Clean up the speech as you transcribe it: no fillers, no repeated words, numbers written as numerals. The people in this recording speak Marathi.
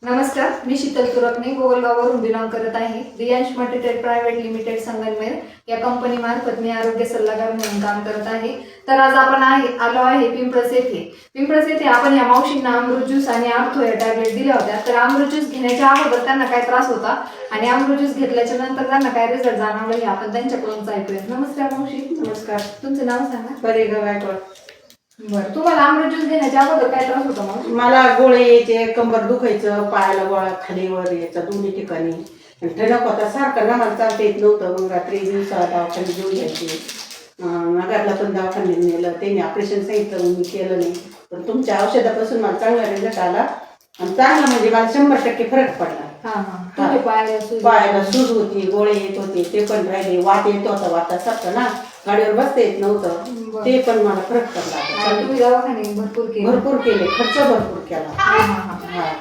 नमस्कार, मी शीतल तुरकणे गोगलगाववरून बिलॉंग करत आहे. Riyansh Multitech private limited Sangamner या कंपनीमार्फत मी आरोग्य सल्लागार म्हणून काम करत आहे. तर आज आपण आलो आहे पिंपळस येथे. पिंपळस येथे आपण या मावशींना अमृत ज्यूस आणि आर्थो या टॅबलेट दिल्या होत्या. तर अमृत ज्यूस घेण्याच्या अगोदर त्यांना काय त्रास होता आणि अमृत ज्यूस घेतल्याच्या नंतर त्यांना काय रिझल्ट जाणवला हे आपण त्यांच्याकडूनच ऐकूया. नमस्कार मावशी. नमस्कार. तुमचं नाव सांगा. परेग गायकवाड. बरं, तुम्हाला अमृत ज्यूस घेण्याच्या अगोदर काय त्रास होता मावशी? मला गोळे यायचे, कंबर दुखायचं, पायाला गोळा खाली वर यायचा दोन्ही ठिकाणी. ठणक होता सारखं ना, मला चालता येत नव्हतं. मग रात्री दिवसा दवाखान्यात घेऊन घ्यायचे. नगरला पण दवाखान्यात नेलं, त्यांनी ऑपरेशन सांगितलं, मी केलं नाही. पण तुमच्या औषधापासून मला चांगला रिझल्ट आला आणि चांगला म्हणजे मला 100% फरक पडला. पायाला सूज होती, गोळे येत होते ते पण राहिले, वात येत होता, वातासारखं ना, गाडीवर बसता येत नव्हतं, ते पण मला फरक पडला. तुम्ही दवाखाने भरपूर केले. भरपूर केले, खर्च भरपूर केला. हा. हा.